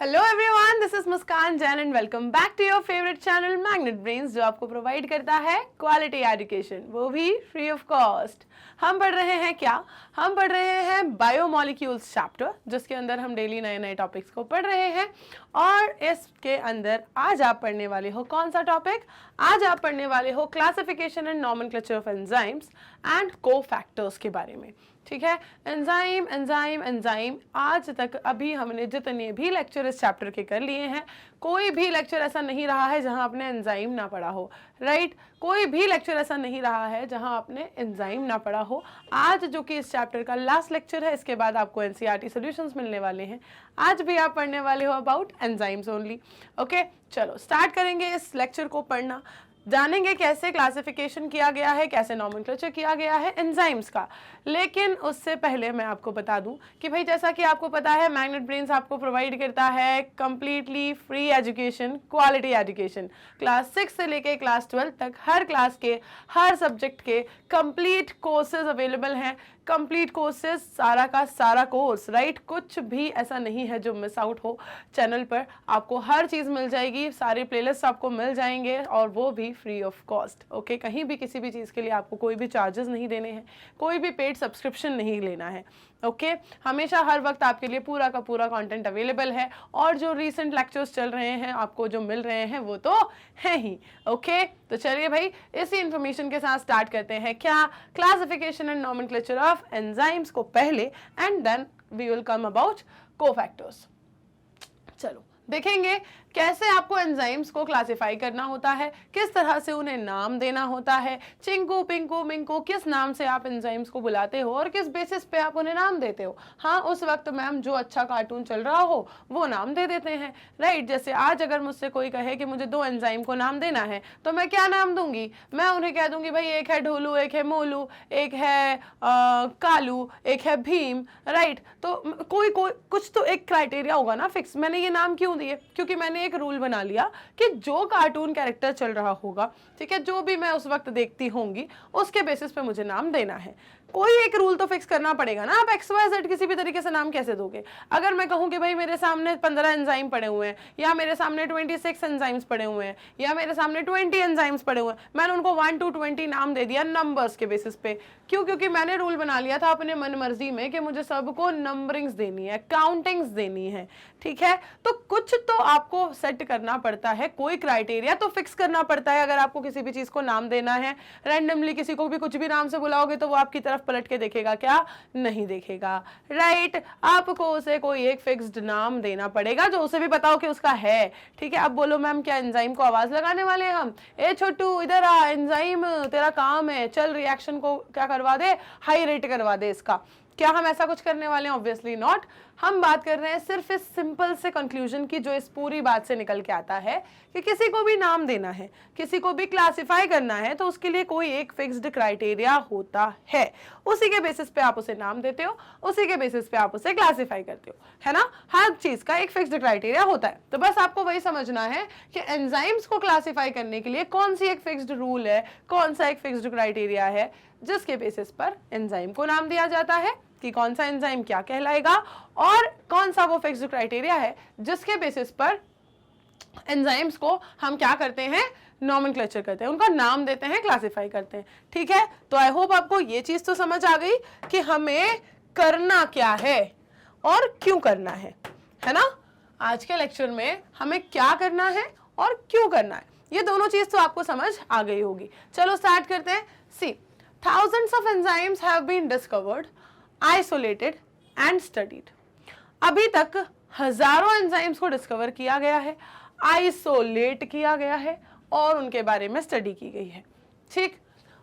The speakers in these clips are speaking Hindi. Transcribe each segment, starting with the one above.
Hello everyone, this is Muskan Jain and welcome back to your favourite channel magnet brains, जो आपको प्रोवाइड करता है क्वालिटी एजुकेशन, वो भी फ्री ऑफ कॉस्ट। हम पढ़ रहे हैं क्या? हम पढ़ रहे हैं बायोमोलिक्यूल्स चैप्टर, जिसके अंदर हम डेली नए नए टॉपिक्स को पढ़ रहे हैं। और इसके अंदर आज आप पढ़ने वाले हो कौन सा टॉपिक? आज आप पढ़ने वाले हो classification and nomenclature of enzymes and cofactors के बारे में। ठीक है, एंजाइम एंजाइम एंजाइम, आज तक अभी हमने जितने भी लेक्चर इस चैप्टर के कर लिए हैं, कोई भी लेक्चर ऐसा नहीं रहा है जहां आपने एंजाइम ना पढ़ा हो। राइट, कोई भी लेक्चर ऐसा नहीं रहा है जहां आपने एंजाइम ना पढ़ा हो। आज जो कि इस चैप्टर का लास्ट लेक्चर है, इसके बाद आपको एनसीईआरटी सॉल्यूशंस मिलने वाले हैं। आज भी आप पढ़ने वाले हो अबाउट एंजाइम्स ओनली। ओके, चलो स्टार्ट करेंगे इस लेक्चर को पढ़ना। जानेंगे कैसे क्लासिफिकेशन किया गया है, कैसे नॉमेनक्लेचर किया गया है एंजाइम्स का। लेकिन उससे पहले मैं आपको बता दूं कि भाई, जैसा कि आपको पता है, मैग्नेट ब्रेन्स आपको प्रोवाइड करता है completely free education, quality education. Class 6 से लेके क्लास 12 तक हर क्लास के, हर सब्जेक्ट के कंप्लीट कोर्सेज अवेलेबल हैं। कंप्लीट कोर्सेज, सारा का सारा कोर्स। राइट, कुछ भी ऐसा नहीं है जो मिस आउट हो। चैनल पर आपको हर चीज़ मिल जाएगी, सारे प्लेलिस्ट आपको मिल जाएंगे, और वो भी फ्री ऑफ कॉस्ट। ओके, कहीं भी किसी भी चीज़ के लिए आपको कोई भी चार्जेस नहीं देने हैं, कोई भी पेड सब्सक्रिप्शन नहीं लेना है। ओके, हमेशा हर वक्त आपके लिए पूरा का पूरा कंटेंट अवेलेबल है, और जो रीसेंट लेक्चर्स चल रहे हैं आपको जो मिल रहे हैं वो तो है ही। ओके, तो चलिए भाई, इसी इंफॉर्मेशन के साथ स्टार्ट करते हैं क्या? Classification and nomenclature of enzymes को पहले, and then we will come about cofactors. चलो देखेंगे कैसे आपको एंजाइम्स को क्लासिफाई करना होता है, किस तरह से उन्हें नाम देना होता है। चिंकू, पिंकू, मिंकू, किस नाम से आप एंजाइम्स को बुलाते हो और किस बेसिस पे आप उन्हें नाम देते हो। हाँ, उस वक्त मैम जो अच्छा कार्टून चल रहा हो वो नाम दे देते हैं। राइट, जैसे आज अगर मुझसे कोई कहे कि मुझे 2 एंजाइम को नाम देना है, तो मैं क्या नाम दूंगी? मैं उन्हें कह दूंगी भाई, एक है ढोलू, एक है मोलू, एक है कालू, एक है भीम। राइट, तो कोई कुछ तो एक क्राइटेरिया होगा ना फिक्स। मैंने ये नाम क्यों दिए? क्योंकि मैंने एक रूल बना लिया कि जो कार्टून कैरेक्टर चल रहा होगा, ठीक है, जो भी मैं उस वक्त देखती होंगी, उसके बेसिस पे मुझे नाम देना है। कोई एक रूल तो फिक्स करना पड़ेगा ना। आप XYZ किसी भी तरीके से नाम कैसे दोगे? अगर मैं कहूं कि भाई मेरे सामने 15 एंजाइम पड़े हुए हैं, या मेरे सामने 26 एंजाइम्स पड़े हुए हैं, या मेरे सामने 20 एंजाइम्स पड़े हुए हैं, मैंने उनको 1 to 20 नाम दे दिया नंबर्स के बेसिस पे। क्यों? क्योंकि मैंने रूल बना लिया था अपने मन मर्जी में कि मुझे सबको नंबरिंग्स देनी है, काउंटिंग्स देनी है। ठीक है, तो कुछ तो आपको सेट करना पड़ता है, कोई क्राइटेरिया तो फिक्स करना पड़ता है। अगर आपको किसी भी चीज को नाम देना है, रैंडमली किसी को भी कुछ भी नाम से बुलाओगे तो वो आपकी तरफ पलट के देखेगा क्या? नहीं देखेगा। राइट, आपको उसे कोई एक फिक्स्ड नाम देना पड़ेगा जो उसे भी बताओ कि उसका है। ठीक है, अब बोलो मैम, क्या एंजाइम को आवाज लगाने वाले हैं हम? ए छोटू इधर आ, एंजाइम तेरा काम है, चल रिएक्शन को क्या करवा दे, हाई रेट करवा दे इसका। क्या हम ऐसा कुछ करने वाले हैं? Obviously not. हम बात कर रहे हैं सिर्फ इस सिंपल से कंक्लूजन की, जो इस पूरी बात से निकल के आता है कि किसी को भी नाम देना है, किसी को भी क्लासिफाई करना है, तो उसके लिए कोई एक फिक्स्ड क्राइटेरिया होता है। उसी के बेसिस पे आप उसे नाम देते हो, उसी के बेसिस पे आप उसे क्लासिफाई करते हो, है ना। हर चीज का एक फिक्स्ड क्राइटेरिया होता है। तो बस आपको वही समझना है कि एंजाइम्स को क्लासिफाई करने के लिए कौन सी एक फिक्स्ड रूल है, कौन सा एक फिक्स्ड क्राइटेरिया है, जिसके बेसिस पर एंजाइम को नाम दिया जाता है कि कौन सा एंजाइम क्या कहलाएगा, और कौन सा वो फिक्स्ड क्राइटेरिया है जिसके बेसिस पर एंजाइम्स को हम क्या करते हैं? नॉमेनक्लेचर करते हैं, उनका नाम देते हैं, क्लासिफाई करते हैं। ठीक है, तो आई होप आपको ये चीज तो समझ आ गई कि हमें करना क्या है और क्यों करना है ना। आज के लेक्चर में हमें क्या करना है और क्यों करना है, ये दोनों चीज तो आपको समझ आ गई होगी। चलो स्टार्ट करते हैं। सी, thousands of enzymes have been discovered, isolated and studied. अभी तक हजारों एंजाइम्स को डिस्कवर किया गया है, आइसोलेट किया गया है, और उनके बारे में स्टडी की गई है। ठीक,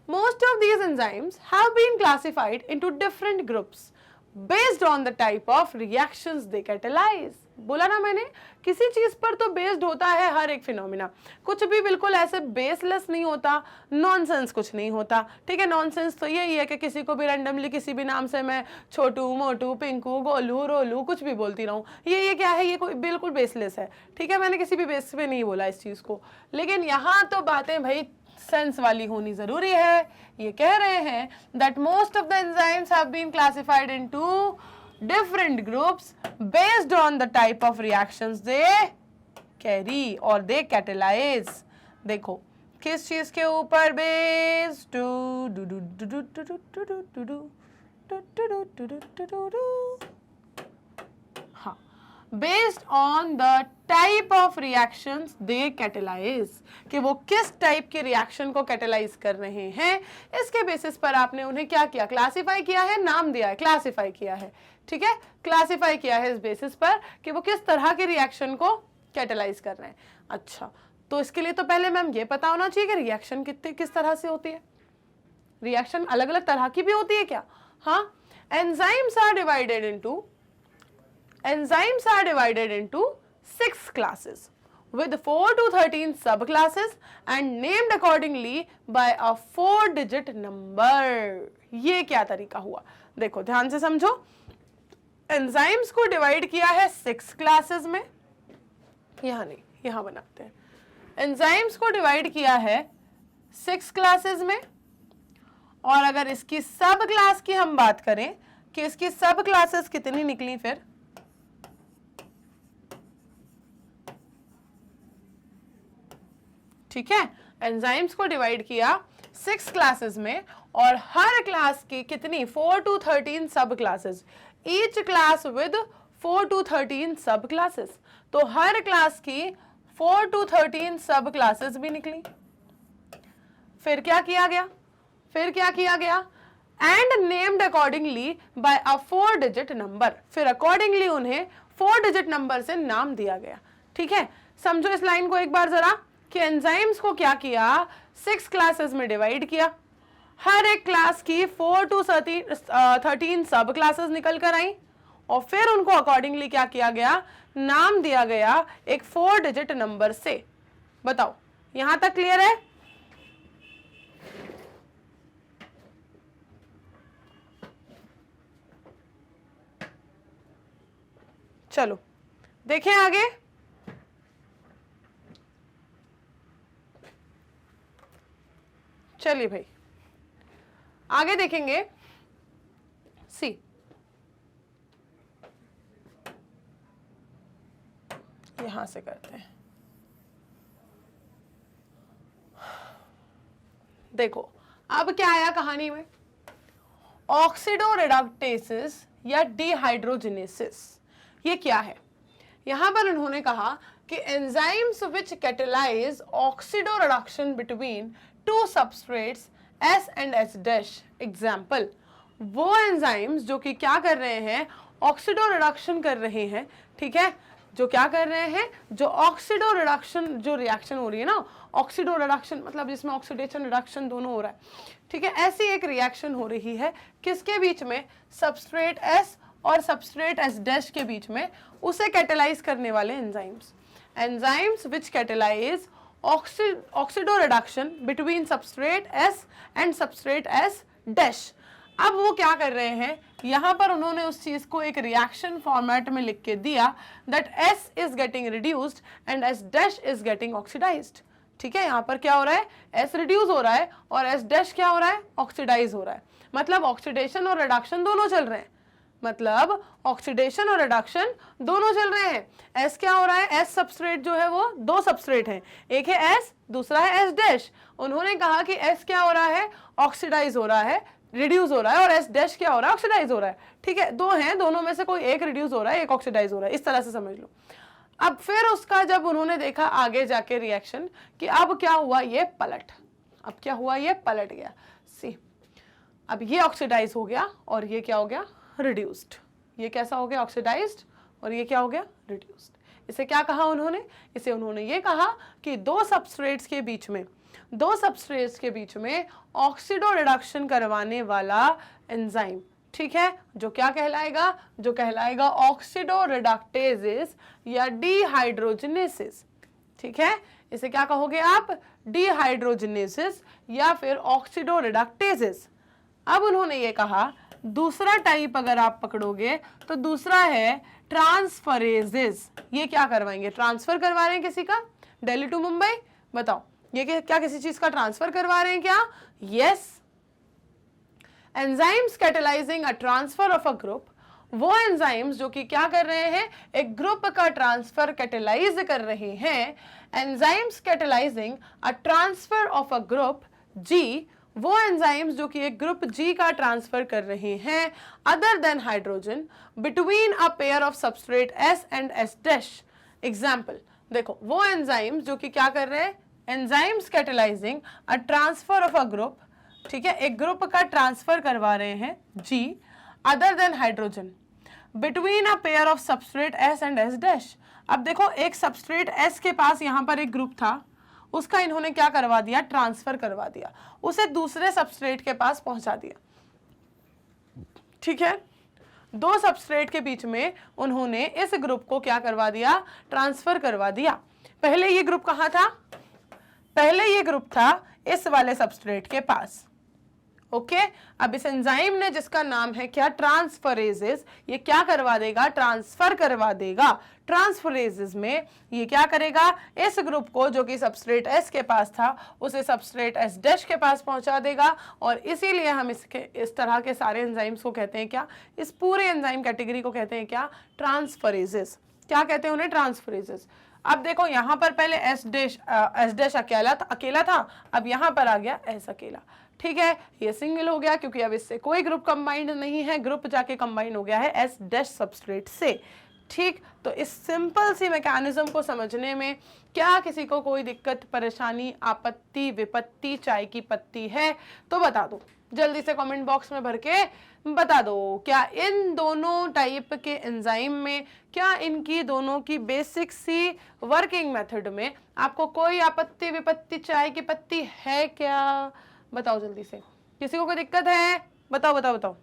most of these enzymes have been classified into different groups based on the type of reactions they catalyze. बोला ना मैंने, किसी चीज पर तो बेस्ड होता है हर एक फिनोमिना। कुछ भी बिल्कुल ऐसे बेसलेस नहीं होता, नॉनसेंस कुछ नहीं होता। ठीक है, नॉनसेंस तो यही है कि किसी को भी रैंडमली किसी भी नाम से मैं छोटू, मोटू, पिंकू, गोलू, रोलू कुछ भी बोलती रहूं, ये क्या है? ये कोई बिल्कुल बेसलेस है। ठीक है, मैंने किसी भी बेस पे नहीं बोला इस चीज को। लेकिन यहाँ तो बातें भाई सेंस वाली होनी जरूरी है। ये कह रहे हैं that most of the enzymes have been classified into different groups based on the type of reactions they carry or they catalyze. देखो किस चीज के ऊपर बेस्ड, हाँ, based on the type of reactions they catalyse, कि वो किस टाइप के रिएक्शन को कैटेलाइज कर रहे हैं, इसके बेसिस पर आपने उन्हें क्या किया, क्लासिफाई किया है, नाम दिया है, क्लासिफाई किया है, ठीक है, क्लासिफाई किया है इस बेसिस पर कि वो किस तरह के रिएक्शन को कैटेलाइज कर रहे हैं। अच्छा, तो इसके लिए तो पहले मैम ये पता होना चाहिए कि रिएक्शन किस तरह से होती है, रिएक्शन अलग अलग तरह की भी होती है क्या? हाँ, enzymes are divided into 6 classes with 4 to 13 subclasses and named accordingly by a 4-digit number. ये क्या तरीका हुआ, देखो ध्यान से समझो। एंजाइम्स को डिवाइड किया है 6 classes में, यहां नहीं, यहां बनाते हैं। एंजाइम्स को डिवाइड किया है 6 classes में, और अगर इसकी सब क्लास की हम बात करें कि इसकी सब क्लासेस कितनी निकली, फिर ठीक है, एंजाइम्स को डिवाइड किया 6 क्लासेस में, और हर क्लास की कितनी, 4 to 13 सब classes, each class with 4 to 13 सब क्लासेस, तो हर क्लास की 4 to 13 सब क्लासेस भी निकली। फिर क्या किया गया, and named accordingly by a 4-digit number, फिर अकॉर्डिंगली उन्हें 4-digit नंबर से नाम दिया गया। ठीक है, समझो इस लाइन को एक बार जरा, कि एंजाइम्स को क्या किया, 6 क्लासेस में डिवाइड किया, हर एक क्लास की 4 to 13 सब क्लासेस निकल कर आई, और फिर उनको अकॉर्डिंगली क्या किया गया, नाम दिया गया एक 4-digit नंबर से। बताओ यहां तक क्लियर है? चलो देखें आगे। चलिए भाई आगे देखेंगे। सी, यहां से करते हैं। देखो अब क्या आया कहानी में, ऑक्सीडो रिडक्टेसिस या डिहाइड्रोजिनेसिस, ये क्या है? यहां पर उन्होंने कहा कि enzymes which catalyse oxido reduction between 2 substrates S and S'। Example, वो एंजाइम्स जो कि क्या कर रहे हैं, ऑक्सीडो रिडक्शन कर रहे हैं। ठीक है, जो क्या कर रहे हैं, जो ऑक्सीडो रिडक्शन, जो रिएक्शन हो रही है ना, ऑक्सीडो रिडक्शन मतलब जिसमें ऑक्सीडेशन रिडक्शन दोनों हो रहा है। ठीक है, ऐसी एक रिएक्शन हो रही है किसके बीच में, सबस्ट्रेट S और सबस्ट्रेट S' के बीच में, उसे कैटेलाइज करने वाले enzymes. Enzymes which catalyse oxido reduction between substrate S and substrate S'। अब वो क्या कर रहे हैं, यहां पर उन्होंने उस चीज को एक रिएक्शन फॉर्मेट में लिख के दिया that S is getting reduced and S' is getting oxidised. ठीक है, यहां पर क्या हो रहा है, S रिड्यूस हो रहा है और S' क्या हो रहा है, ऑक्सीडाइज हो रहा है। मतलब ऑक्सीडेशन और रिडक्शन दोनों चल रहे हैं, मतलब ऑक्सीडेशन और रिडक्शन दोनों चल रहे हैं। S क्या हो रहा है, S सबस्ट्रेट जो है वो 2 सबस्ट्रेट हैं, एक है S, दूसरा है S'। उन्होंने कहा कि S क्या हो रहा है, ऑक्सीडाइज हो रहा है, रिड्यूस हो रहा है, और S' क्या हो रहा है, ऑक्सीडाइज हो रहा है। ठीक है, 2 हैं, दोनों में से कोई एक रिड्यूस हो रहा है, एक ऑक्सीडाइज हो रहा है, इस तरह से समझ लो। अब फिर उसका जब उन्होंने देखा आगे जाके रिएक्शन कि अब क्या हुआ, ये पलट, अब क्या हुआ, ये पलट गया। सी, अब ये ऑक्सीडाइज हो गया और ये क्या हो गया, रिड्यूस्ड। ये कैसा हो गया, ऑक्सीडाइज्ड, और ये क्या हो गया, रिड्यूस्ड। इसे क्या कहा उन्होंने, इसे उन्होंने ये कहा कि 2 सबस्ट्रेट्स के बीच में ऑक्सीडो रिडक्शन करवाने वाला एंजाइम, ठीक है, जो क्या कहलाएगा, जो कहलाएगा ऑक्सीडो रिडक्टेसिस या डिहाइड्रोजिनेसिस। ठीक है, इसे क्या कहोगे आप, डिहाइड्रोजिनेसिस या फिर ऑक्सीडो रिडक्टेसिस। अब उन्होंने ये कहा दूसरा टाइप अगर आप पकड़ोगे तो दूसरा है ट्रांसफरेजेस। ये क्या करवाएंगे, ट्रांसफर करवा रहे हैं किसी का, दिल्ली टू मुंबई। बताओ ये क्या किसी चीज का ट्रांसफर करवा रहे हैं क्या? Yes, enzymes catalysing a transfer of a group वो एंजाइम्स जो कि क्या कर रहे हैं, एक ग्रुप का ट्रांसफर कैटेलाइज कर रहे हैं, enzymes catalysing a transfer of a group G, वो एंजाइम्स जो कि एक ग्रुप जी का ट्रांसफर कर रहे हैं other than hydrogen between a pair of substrate S and S dash. Example देखो, वो एंजाइम्स जो कि क्या कर रहे हैं, enzymes catalysing a transfer of a group, ठीक है, एक ग्रुप का ट्रांसफर करवा रहे हैं G other than hydrogen between a pair of substrate S and S dash. अब देखो, एक सबस्ट्रेट एस के पास यहां पर एक ग्रुप था, उसका इन्होंने क्या करवा दिया, ट्रांसफर करवा दिया, उसे दूसरे सबस्ट्रेट के पास पहुंचा दिया, ठीक है। दो सबस्ट्रेट के बीच में उन्होंने इस ग्रुप को क्या करवा दिया, ट्रांसफर करवा दिया। पहले ये ग्रुप कहां था, पहले ये ग्रुप था इस वाले सबस्ट्रेट के पास, ओके। अब इस एंजाइम ने जिसका नाम है क्या, ट्रांसफरेजेस, ये क्या करवा देगा, ट्रांसफर करवा देगा। ट्रांसफरेजेस में ये क्या करेगा, इस ग्रुप को जो कि सबस्ट्रेट एस के पास था उसे सबस्ट्रेट एस डैश के पास पहुंचा देगा, और इसीलिए हम इसके इस तरह के सारे एंजाइम्स को कहते हैं क्या, इस पूरे एंजाइम कैटेगरी को कहते हैं क्या, ट्रांसफरेजेस। क्या कहते हैं उन्हें, ट्रांसफरेजेस। अब देखो, यहां पर पहले एस डैश अकेला था, अब यहां पर आ गया एस अकेला, ठीक है। ये सिंगल हो गया क्योंकि अब इससे कोई ग्रुप कंबाइंड नहीं है, ग्रुप जाके कंबाइन हो गया है एस डैश सबस्ट्रेट से, ठीक। तो इस सिंपल सी मैकेनिज्म को समझने में क्या किसी को कोई दिक्कत, परेशानी, आपत्ति, विपत्ति, चाय की पत्ती है तो बता दो, जल्दी से कमेंट बॉक्स में भर के बता दो। क्या इन दोनों टाइप के एंजाइम में, क्या इनकी दोनों की बेसिक सी वर्किंग मेथड में आपको कोई आपत्ति, विपत्ति, चाय की पत्ती है क्या, बताओ जल्दी से। किसी को कोई दिक्कत है, बताओ बताओ बताओ,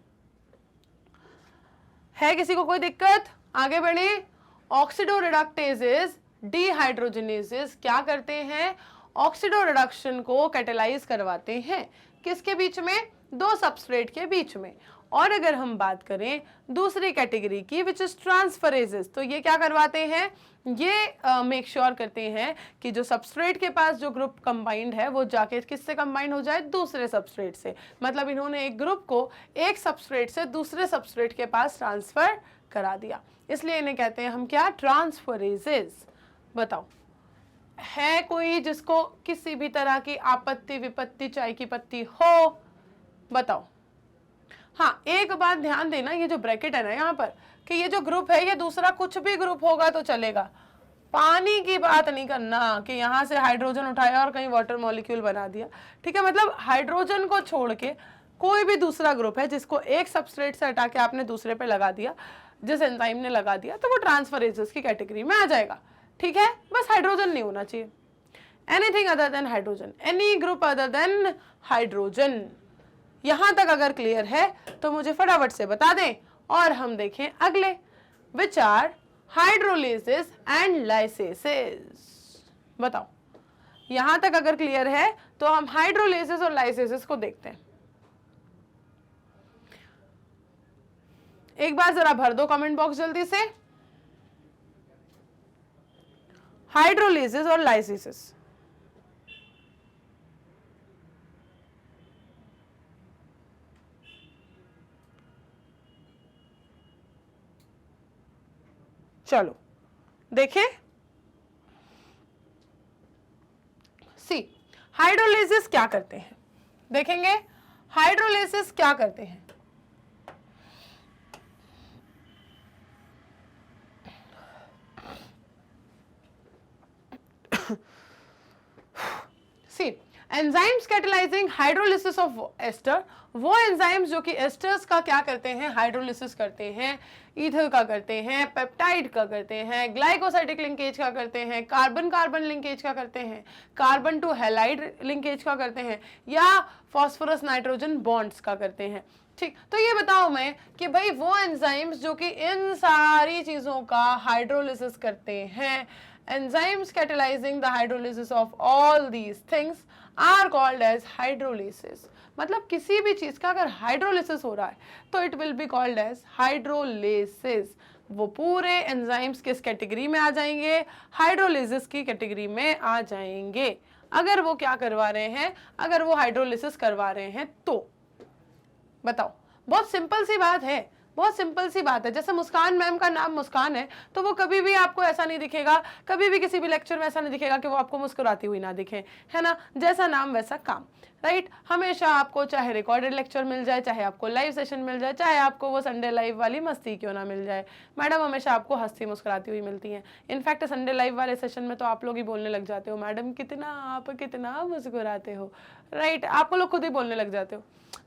है किसी को कोई दिक्कत, आगे बढ़े। ऑक्सीडो रिडक्टेजेस, डिहाइड्रोजनेजेस क्या करते हैं, ऑक्सीडो रिडक्शन को कैटेलाइज करवाते हैं, किसके बीच में, दो सबस्ट्रेट के बीच में। और अगर हम बात करें दूसरी कैटेगरी की विच इज ट्रांसफरेजेस, तो ये क्या करवाते हैं, ये मेक श्योर करते हैं कि जो सबस्ट्रेट के पास जो ग्रुप कंबाइंड है वो जाके किससे कंबाइंड हो जाए, दूसरे सबस्ट्रेट से। मतलब इन्होंने एक ग्रुप को एक सबस्ट्रेट से दूसरे सबस्ट्रेट के पास ट्रांसफर करा दिया, इसलिए इन्हें कहते हैं हम क्या, ट्रांसफरेजेस। बताओ, है कोई जिसको किसी भी तरह की आपत्ति, विपत्ति, चाय की पत्ती हो, बताओ। हाँ, एक बात ध्यान देना, ये जो ब्रैकेट है ना यहाँ पर, कि ये जो ग्रुप है ये दूसरा कुछ भी ग्रुप होगा तो चलेगा, पानी की बात नहीं करना कि यहाँ से हाइड्रोजन उठाया और कहीं वाटर मॉलिक्यूल बना दिया, ठीक है। मतलब हाइड्रोजन को छोड़ के कोई भी दूसरा ग्रुप है जिसको एक सबस्ट्रेट से हटा के आपने दूसरे पे लगा दिया, जिस एंजाइम ने लगा दिया, तो वो ट्रांसफरेजेस की कैटेगरी में आ जाएगा, ठीक है। बस हाइड्रोजन नहीं होना चाहिए, anything other than hydrogen, any group other than hydrogen. यहां तक अगर क्लियर है तो मुझे फटाफट से बता दें और हम देखें अगले, विच आर हाइड्रोलिसिस एंड लाइसेसिस। बताओ, यहां तक अगर क्लियर है तो हम हाइड्रोलिसिस और लाइसेसिस को देखते हैं। एक बार जरा भर दो कमेंट बॉक्स जल्दी से, हाइड्रोलिसिस और लाइसेसिस। चलो देखें, सी हाइड्रोलिसिस क्या करते हैं, देखेंगे हाइड्रोलिसिस क्या करते हैं। See enzymes catalysing hydrolysis of ester, वो एंजाइम्स जो कि एस्टर्स का क्या करते हैं, हाइड्रोलिसिस करते हैं, ईथर का करते हैं, पेप्टाइड का करते हैं, ग्लाइकोसाइडिक लिंकेज का करते हैं, कार्बन कार्बन लिंकेज का करते हैं, कार्बन टू हैलाइड लिंकेज का करते हैं, या फॉस्फोरस नाइट्रोजन बॉन्ड्स का करते हैं, ठीक। तो ये बताओ मैं कि भाई वो एंजाइम्स जो कि इन सारी चीजों का हाइड्रोलिसिस करते हैं, enzymes catalyzing the hydrolysis of all these things are called as hydrolysis। मतलब किसी भी चीज का अगर हाइड्रोलिसिस हो रहा है तो it will be called as hydrolysis. वो पूरे एंजाइम्स किस कैटेगरी में आ जाएंगे, हाइड्रोलिसिस की कैटेगरी में आ जाएंगे, अगर वो क्या करवा रहे हैं, अगर वो हाइड्रोलिसिस करवा रहे हैं तो। बताओ, बहुत सिंपल सी बात है, बहुत सिंपल सी बात है। जैसे मुस्कान मैम का नाम मुस्कान है, तो वो कभी भी आपको ऐसा नहीं दिखेगा, कभी भी किसी भी लेक्चर में ऐसा नहीं दिखेगा कि वो आपको मुस्कुराती हुई ना दिखे, है ना। जैसा नाम वैसा काम, राइट। हमेशा आपको चाहे रिकॉर्डेड लेक्चर मिल जाए, चाहे आपको लाइव सेशन मिल जाए, चाहे आपको वो संडे लाइव वाली मस्ती क्यों ना मिल जाए, मैडम हमेशा आपको हंसती मुस्कुराती हुई मिलती हैं। इनफैक्ट संडे लाइव वाले सेशन में तो आप लोग ही बोलने लग जाते हो, मैडम आप कितना मुस्कुराते हो, राइट। आपको लोग खुद ही बोलने लग जाते हो।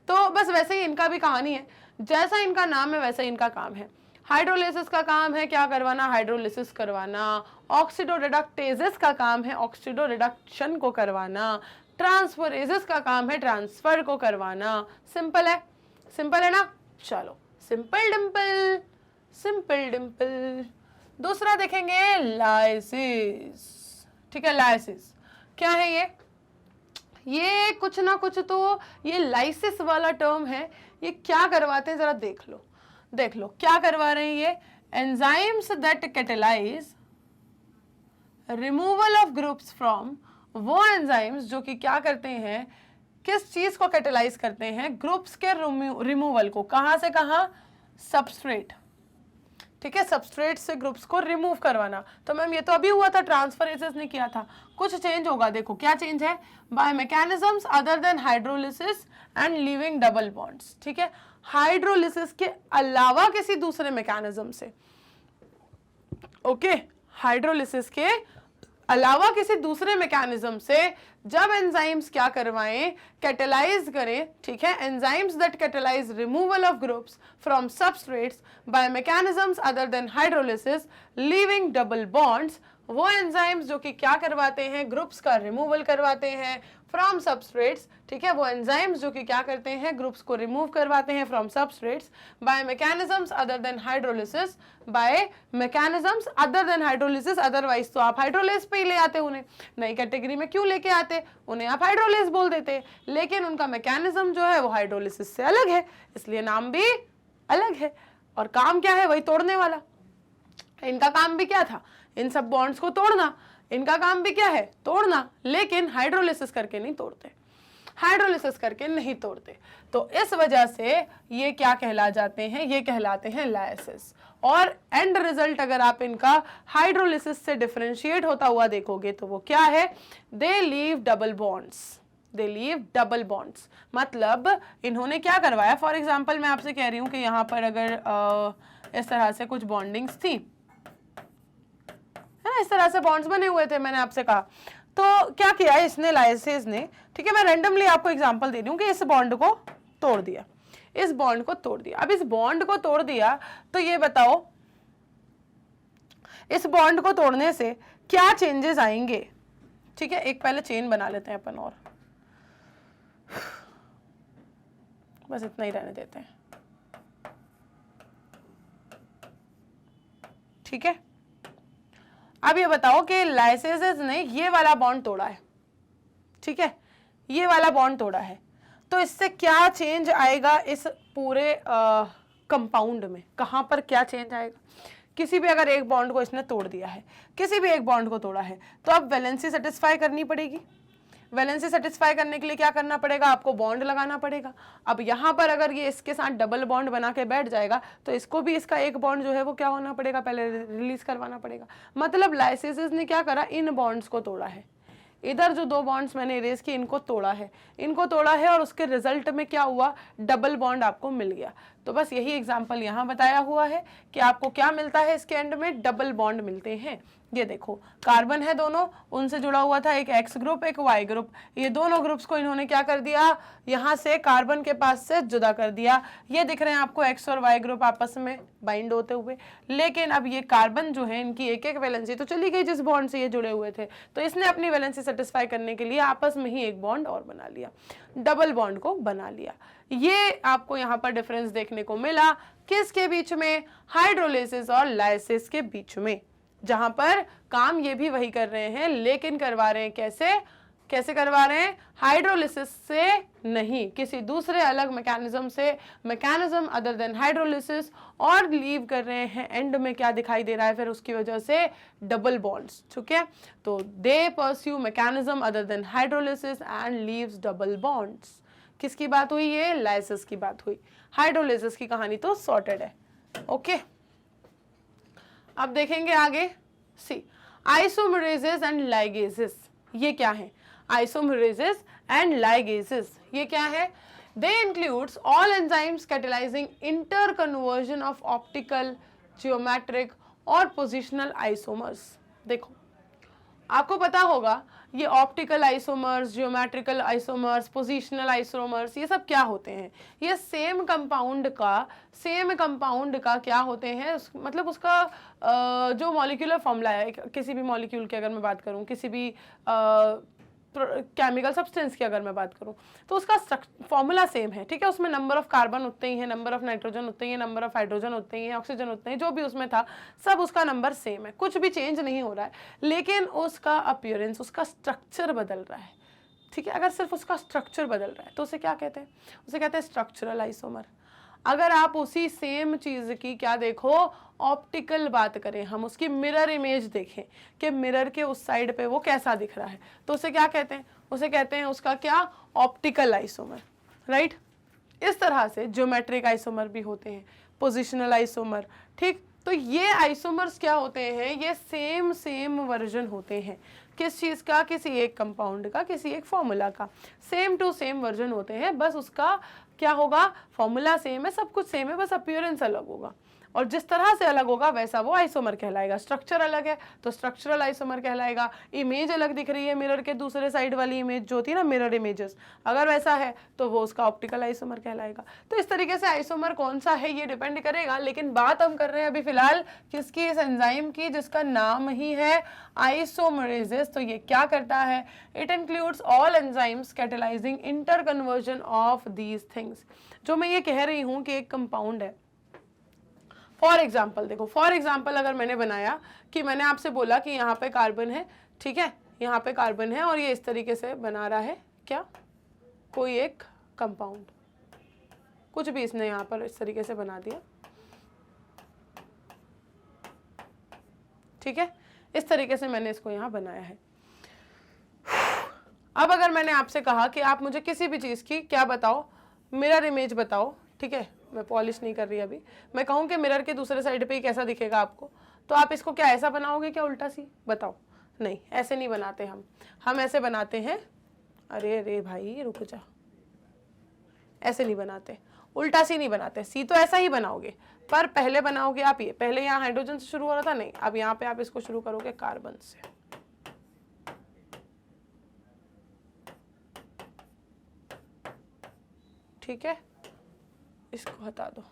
तो बस वैसे ही इनका भी कहानी है, जैसा इनका नाम है वैसे इनका काम है। हाइड्रोलिसिस का काम है क्या करवाना, हाइड्रोलिसिस करवाना। ऑक्सीडोरिडक्टेजेस का काम है ऑक्सीडो रिडक्शन को करवाना। ट्रांसफरेजेस का काम है ट्रांसफर को करवाना। सिंपल है ना। चलो, सिंपल डिंपल, सिंपल डिंपल। दूसरा देखेंगे लाइसिस, ठीक है। लाइसिस क्या है ये कुछ ना कुछ तो ये लाइसिस वाला टर्म है, ये क्या करवाते हैं जरा देख लो क्या करवा रहे हैं ये। Enzymes that catalyse removal of groups from, वो एंजाइम्स जो कि क्या करते हैं, किस चीज को कैटेलाइज करते हैं, ग्रुप्स के रिमूवल को। कहां से कहां, सबस्ट्रेट, ठीक है। सबस्ट्रेट से ग्रुप्स को रिमूव करवाना। तो मैम ये तो अभी हुआ था, ट्रांसफरेजेस ने किया था, कुछ चेंज होगा। देखो क्या चेंज है, by mechanisms other than hydrolysis and leaving double bonds, ठीक है। हाइड्रोलिसिस के अलावा किसी दूसरे मैकेनिज्म से, ओके, हाइड्रोलिसिस के अलावा किसी दूसरे मैकेनिज्म से जब एंजाइम्स क्या करवाएं, कैटेलाइज करें, ठीक है। Enzymes that catalyse removal of groups from substrates by mechanisms other than hydrolysis leaving double bonds, वो एंजाइम्स जो कि क्या करवाते हैं, ग्रुप्स का रिमूवल करवाते हैं फ्रॉम सबस्ट्रेट्स, ठीक है। वो एंजाइम्स जो कि क्या करते हैं, ग्रुप्स को रिमूव करवाते हैं from substrates by mechanisms other than hydrolysis, by mechanisms other than hydrolysis. Otherwise तो आप हाइड्रोलेस पे ही ले आते, उन्हें नई कैटेगरी में क्यों लेके आते, उन्हें आप हाइड्रोलेस बोल देते, लेकिन उनका मैकेनिज्म जो है वो हाइड्रोलिसिस से अलग है, इसलिए नाम भी अलग है। और काम क्या है, वही तोड़ने वाला। इनका काम भी क्या था, इन सब बॉन्ड्स को तोड़ना। इनका काम भी क्या है, तोड़ना, लेकिन हाइड्रोलिसिस करके नहीं तोड़ते, हाइड्रोलिसिस करके नहीं तोड़ते। तो इस वजह से ये क्या कहला जाते हैं, ये कहलाते हैं लाइसिस। और एंड रिजल्ट अगर आप इनका हाइड्रोलिसिस से डिफरेंशिएट होता हुआ देखोगे तो वो क्या है, दे लीव डबल बॉन्ड्स, दे लीव डबल बॉन्ड्स। मतलब इन्होंने क्या करवाया, फॉर एग्जाम्पल मैं आपसे कह रही हूं कि यहां पर अगर इस तरह से कुछ बॉन्डिंग्स थी, है ना, इस तरह से बॉन्ड्स बने हुए थे, मैंने आपसे कहा, तो क्या किया है इसने, लाइसिस ने, ठीक है। मैं रैंडमली आपको एग्जांपल दे रही हूं कि इस बॉन्ड को तोड़ दिया, इस बॉन्ड को तोड़ दिया। अब इस बॉन्ड को तोड़ दिया तो ये बताओ इस बॉन्ड को तोड़ने से क्या चेंजेस आएंगे, ठीक है। एक पहले चेन बना लेते हैं अपन, और बस इतना ही रहने देते हैं, ठीक है। अब ये बताओ कि लाइसिस ने ये वाला बॉन्ड तोड़ा है, ठीक है, ये वाला बॉन्ड तोड़ा है, तो इससे क्या चेंज आएगा इस पूरे कंपाउंड में, कहां पर क्या चेंज आएगा। किसी भी अगर एक बॉन्ड को इसने तोड़ दिया है, किसी भी एक बॉन्ड को तोड़ा है, तो अब वैलेंसी सेटिस्फाई करनी पड़ेगी। वैलेंसी सेटिस्फाई करने के लिए क्या करना पड़ेगा, आपको बॉन्ड लगाना पड़ेगा। अब यहाँ पर अगर ये इसके साथ डबल बॉन्ड बना के बैठ जाएगा तो इसको भी इसका एक बॉन्ड जो है वो क्या होना पड़ेगा, पहले रिलीज करवाना पड़ेगा। मतलब लाइसिस ने क्या करा, इन बॉन्ड्स को तोड़ा है, इधर जो दो बॉन्ड्स मैंने इरेज किए इनको तोड़ा है, इनको तोड़ा है, और उसके रिजल्ट में क्या हुआ, डबल बॉन्ड आपको मिल गया। तो बस यही एग्जांपल यहाँ बताया हुआ है कि आपको क्या मिलता है, इसके एंड में डबल बॉन्ड मिलते हैं। ये देखो कार्बन है दोनों, उनसे जुड़ा हुआ था एक एक्स ग्रुप एक वाई ग्रुप, ये दोनों ग्रुप्स को इन्होंने क्या कर दिया, यहाँ से कार्बन के पास से जुदा कर दिया। ये दिख रहे हैं आपको एक्स और वाई ग्रुप आपस में बाइंड होते हुए, लेकिन अब ये कार्बन जो है इनकी एक एक वैलेंसी तो चली गई जिस बॉन्ड से ये जुड़े हुए थे, तो इसने अपनी वैलेंसी सेटिस्फाई करने के लिए आपस में ही एक बॉन्ड और बना लिया, डबल बॉन्ड को बना लिया। ये आपको यहाँ पर डिफरेंस देखने को मिला, किसके बीच में, हाइड्रोलिसिस और लाइसिस के बीच में, जहां पर काम ये भी वही कर रहे हैं, लेकिन करवा रहे हैं कैसे, कैसे करवा रहे हैं, हाइड्रोलिसिस से नहीं, किसी दूसरे अलग मैकेनिज्म से, मैकेनिज्म अदर देन हाइड्रोलिसिस, और लीव कर रहे हैं एंड में क्या दिखाई दे रहा है फिर उसकी वजह से, डबल बॉन्ड्स, ठीक है। तो they pursue mechanism other than hydrolysis and leaves double bonds. किसकी बात हुई, ये लाइसिस की बात हुई। हाइड्रोलिसिस की कहानी तो सॉर्टेड है। ओके अब देखेंगे आगे। सी आइसोमरेजेस एंड लाइगेजेस, ये क्या है? आइसोमरेजेस एंड लाइगेजेस ये क्या है? They includes all enzymes catalysing interconversion of optical, geometric और पोजिशनल आइसोमर्स। देखो आपको पता होगा ये optical isomers, geometrical isomers, positional isomers, ये सब क्या होते हैं? ये सेम कंपाउंड का क्या होते हैं? मतलब उसका जो मॉलिक्यूलर फॉर्मूला है, किसी भी मॉलिक्यूल की अगर मैं बात करूं, किसी भी केमिकल सब्सटेंस की अगर मैं बात करूं, तो उसका फॉर्मूला सेम है, ठीक है। उसमें नंबर ऑफ कार्बन उतने ही है, नंबर ऑफ नाइट्रोजन उतने ही है, नंबर ऑफ हाइड्रोजन उतने ही है, ऑक्सीजन उतने ही, जो भी उसमें था सब उसका नंबर सेम है, कुछ भी चेंज नहीं हो रहा है, लेकिन उसका अपीयरेंस, उसका स्ट्रक्चर बदल रहा है, ठीक है। अगर सिर्फ उसका स्ट्रक्चर बदल रहा है तो उसे क्या कहते हैं? उसे कहते हैं स्ट्रक्चरल आइसोमर। अगर आप उसी सेम चीज की क्या देखो, ऑप्टिकल बात करें, हम उसकी मिरर इमेज देखें कि मिरर के उस साइड पे वो कैसा दिख रहा है, तो उसे क्या कहते हैं? उसे कहते हैं उसका क्या? Optical isomer, right. इस तरह से ज्योमेट्रिक आइसोमर भी होते हैं, पोजिशनल आइसोमर, ठीक। तो ये आइसोमर्स क्या होते हैं? ये सेम वर्जन होते हैं, किस चीज का? किसी एक कंपाउंड का, किसी एक फॉर्मूला का, सेम टू सेम वर्जन होते हैं, बस उसका क्या होगा? फॉर्मूला सेम है, सब कुछ सेम है, बस अपीयरेंस अलग होगा, और जिस तरह से अलग होगा वैसा वो आइसोमर कहलाएगा। स्ट्रक्चर अलग है तो स्ट्रक्चरल आइसोमर कहलाएगा। इमेज अलग दिख रही है, मिरर के दूसरे साइड वाली इमेज जो होती है ना, मिरर इमेजेस, अगर वैसा है तो वो उसका ऑप्टिकल आइसोमर कहलाएगा। तो इस तरीके से आइसोमर कौन सा है ये डिपेंड करेगा, लेकिन बात हम कर रहे हैं अभी फिलहाल किसकी? इस एंजाइम की जिसका नाम ही है आइसोमरेजेस। तो ये क्या करता है? It includes all enzymes catalysing inter conversion of these things. जो मैं ये कह रही हूँ कि एक कंपाउंड है, फॉर एग्जाम्पल देखो, फॉर एग्जाम्पल अगर मैंने बनाया कि मैंने आपसे बोला कि यहाँ पे कार्बन है, ठीक है, यहाँ पे कार्बन है और ये इस तरीके से बना रहा है क्या? कोई एक कंपाउंड, कुछ भी इसने यहाँ पर इस तरीके से बना दिया, ठीक है, इस तरीके से मैंने इसको यहाँ बनाया है। अब अगर मैंने आपसे कहा कि आप मुझे किसी भी चीज़ की क्या बताओ, मिरर इमेज बताओ, ठीक है, मैं पॉलिश नहीं कर रही अभी, मैं कहूँ कि मिरर के दूसरे साइड पे कैसा दिखेगा आपको, तो आप इसको क्या ऐसा बनाओगे क्या? उल्टा सी? बताओ। नहीं, ऐसे नहीं बनाते हम ऐसे बनाते हैं, अरे भाई रुक जा, ऐसे नहीं बनाते, उल्टा सी नहीं बनाते। सी तो ऐसा ही बनाओगे, पर पहले बनाओगे आप ये, पहले यहाँ हाइड्रोजन से शुरू हो रहा था, नहीं, अब यहाँ पे आप इसको शुरू करोगे कार्बन से, ठीक है, इसको हटा दो।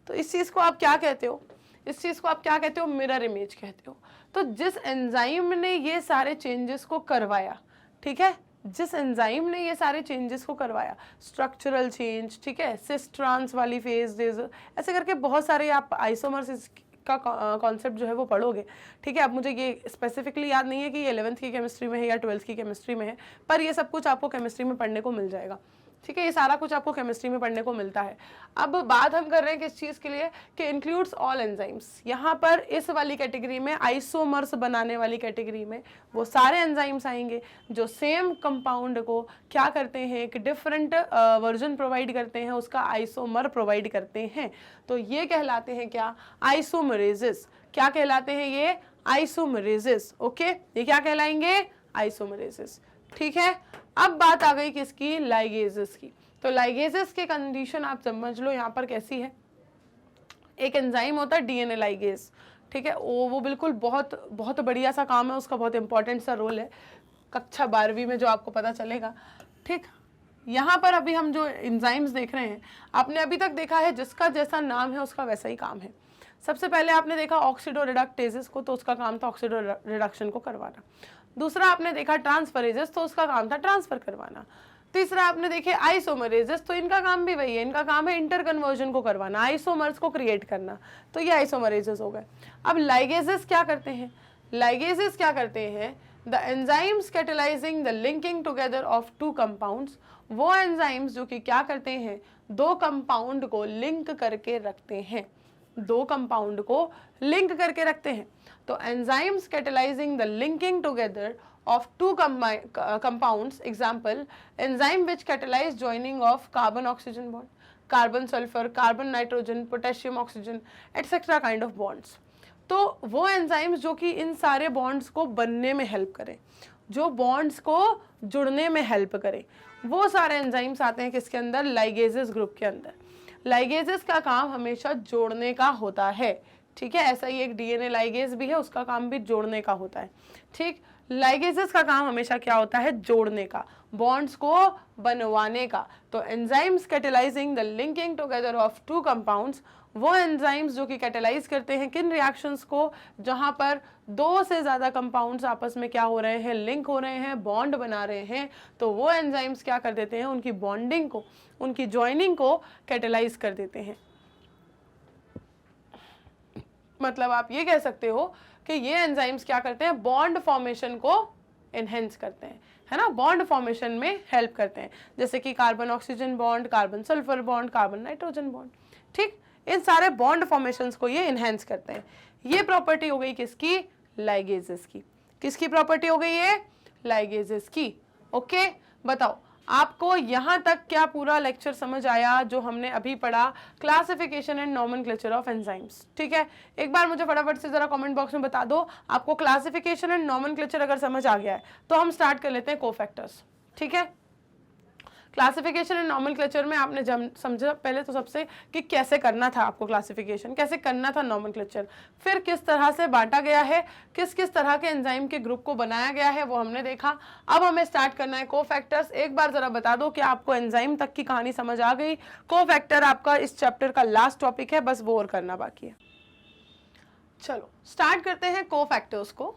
तो इस चीज को आप क्या कहते हो? इस चीज को आप क्या कहते हो? मिरर इमेज कहते हो। तो जिस एंजाइम ने ये सारे चेंजेस को करवाया, ठीक है, जिस एंजाइम ने ये सारे चेंजेस को करवाया, स्ट्रक्चरल चेंज, ठीक है, सिस ट्रांस वाली फेजेस, ऐसे करके बहुत सारे आप आइसोमर्स का कॉन्सेप्ट जो है वो पढ़ोगे, ठीक है। अब मुझे ये स्पेसिफिकली याद नहीं है कि ये 11th की केमिस्ट्री में है या 12th की केमिस्ट्री में है, पर ये सब कुछ आपको केमिस्ट्री में पढ़ने को मिल जाएगा, ठीक है, ये सारा कुछ आपको केमिस्ट्री में पढ़ने को मिलता है। अब बात हम कर रहे हैं किस चीज़ के लिए कि इंक्लूड्स ऑल एंजाइम्स। यहाँ पर इस वाली कैटेगरी में, आइसोमर्स बनाने वाली कैटेगरी में, वो सारे एंजाइम्स आएंगे जो सेम कंपाउंड को क्या करते हैं, एक डिफरेंट वर्जन प्रोवाइड करते हैं, उसका आइसोमर प्रोवाइड करते हैं। तो ये कहलाते हैं क्या? आइसोमरेजेस। क्या कहलाते हैं ये? आइसोमरेजेस। ओके, ये क्या कहलाएंगे? आइसोमरेजेस, ठीक है। अब बात आ गई किसकी? लाइगेजेस की। तो लाइगेजेस की कंडीशन आप समझ लो यहाँ पर कैसी है। एक एंजाइम होता है डीएनए लाइगेज, ठीक है, वो बिल्कुल बहुत बढ़िया सा काम है उसका, बहुत इंपॉर्टेंट सा रोल है, कक्षा 12वीं में जो आपको पता चलेगा, ठीक। यहाँ पर अभी हम जो एंजाइम्स देख रहे हैं, आपने अभी तक देखा है जिसका जैसा नाम है उसका वैसा ही काम है। सबसे पहले आपने देखा ऑक्सीडो रिडक्टेजेस को, तो उसका काम था ऑक्सीडो रिडक्शन को करवाना। दूसरा आपने देखा ट्रांसफरेजेस, तो उसका काम था ट्रांसफर करवाना। तीसरा आपने देखे आइसोमरेजेस, तो इनका काम भी वही है, इनका काम है इंटर कन्वर्जन को करवाना, आइसोमर्स को क्रिएट करना, तो ये आइसोमरेजेस हो गए। अब लाइगेजेस क्या करते हैं? लाइगेजेस क्या करते हैं? The enzymes catalysing the linking together of two compounds. वो एंजाइम्स जो कि क्या करते हैं? दो कंपाउंड को लिंक करके रखते हैं, दो कंपाउंड को लिंक करके रखते हैं। तो enzymes catalysing the linking together of two compounds, example enzyme which catalyze joining of carbon oxygen bond, carbon sulphur, carbon nitrogen, potassium oxygen etcetera kind of bonds. तो वो एंजाइम्स जो कि इन सारे बॉन्ड्स को बनने में हेल्प करें, जो बॉन्ड्स को जुड़ने में हेल्प करें, वो सारे एंजाइम्स आते हैं किसके अंदर, लाइगेजेस ग्रुप के अंदर। लाइगेजेस का काम हमेशा जोड़ने का होता है, ठीक है। ऐसा ही एक डीएनए लाइगेज भी है, उसका काम भी जोड़ने का होता है, ठीक। लाइगेजेस का काम हमेशा क्या होता है, जोड़ने का, बॉन्ड्स को बनवाने का। तो enzymes catalysing the linking together of two compounds, वो एंजाइम्स जो कि कैटेलाइज करते हैं किन रिएक्शंस को, जहां पर दो से ज्यादा कंपाउंड्स आपस में क्या हो रहे हैं, लिंक हो रहे हैं, बॉन्ड बना रहे हैं। तो वो एंजाइम्स क्या कर देते हैं, उनकी बॉन्डिंग को, उनकी ज्वाइनिंग को कैटेलाइज कर देते हैं। मतलब आप ये कह सकते हो कि ये एंजाइम्स क्या करते हैं, बॉन्ड फॉर्मेशन को एनहेंस करते हैं, है ना, बॉन्ड फॉर्मेशन में हेल्प करते हैं। जैसे कि carbon oxygen bond, carbon sulphur bond, carbon nitrogen bond, ठीक। इन सारे बॉन्ड फॉर्मेशंस को ये एनहेंस करते हैं। ये प्रॉपर्टी हो गई किसकी, लाइगेजेस की। किसकी प्रॉपर्टी हो गई ये, लाइगेजेस की। ओके, बताओ आपको यहाँ तक क्या पूरा लेक्चर समझ आया जो हमने अभी पढ़ा, classification and nomenclature of enzymes, ठीक है। एक बार मुझे फटाफट से जरा कमेंट बॉक्स में बता दो आपको क्लासिफिकेशन एंड नॉमेनक्लेचर अगर समझ आ गया है। तो हम स्टार्ट कर लेते हैं कोफैक्टर्स, ठीक है। क्लासिफिकेशन एंड नॉमेनक्लेचर में आपने जब समझा पहले तो सबसे कि कैसे करना था आपको क्लासिफिकेशन, कैसे करना था नॉमेनक्लेचर, फिर किस तरह से बांटा गया है, किस किस तरह के एंजाइम के ग्रुप को बनाया गया है, वो हमने देखा। अब हमें स्टार्ट करना है कोफैक्टर्स। एक बार जरा बता दो कि आपको एंजाइम तक की कहानी समझ आ गई। कोफैक्टर आपका इस चैप्टर का लास्ट टॉपिक है, बस वो और करना बाकी है। चलो स्टार्ट करते हैं कोफैक्टर्स को।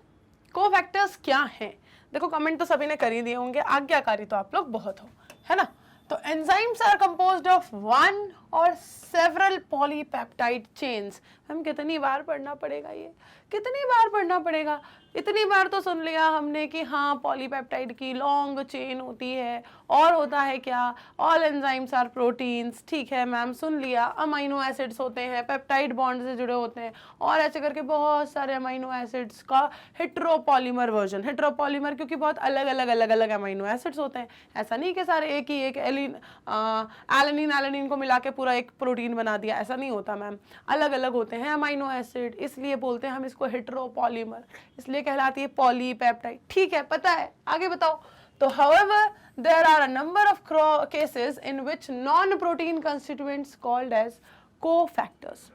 कोफैक्टर्स क्या हैं, देखो कमेंट तो सभी ने कर ही दिए होंगे, आज्ञाकारी तो आप लोग बहुत हो, है ना। तो enzymes are composed of one और सेवरल पॉलीपेप्टाइड चेन्स। हम कितनी बार पढ़ना पड़ेगा, ये कितनी बार पढ़ना पड़ेगा, इतनी बार तो सुन लिया हमने कि हाँ पॉलीपेप्टाइड की लॉन्ग चेन होती है, और होता है क्या, ऑल एंजाइम्स आर प्रोटीन्स, ठीक है मैम सुन लिया। अमाइनो एसिड्स होते हैं, पेप्टाइड बॉन्ड से जुड़े होते हैं, और ऐसे करके बहुत सारे अमाइनो एसिड्स का हेट्रोपॉलीमर वर्जन। हेट्रोपॉलीमर क्योंकि बहुत अलग अलग अमाइनो एसिड्स होते हैं, ऐसा नहीं कि सारे एक ही एक एलेनिन को मिला के पूरा एक प्रोटीन बना दिया, ऐसा नहीं होता मैम, अलग अलग होते हैं अमाइनो एसिड, इसलिए बोलते हैं हम इसको हेट्रोपॉलीमर, इसलिए कहलाती है पॉलीपेप्टाइड, ठीक है पता है। आगे बताओ। तो however there are a number of cases in which non-protein constituents called as cofactors।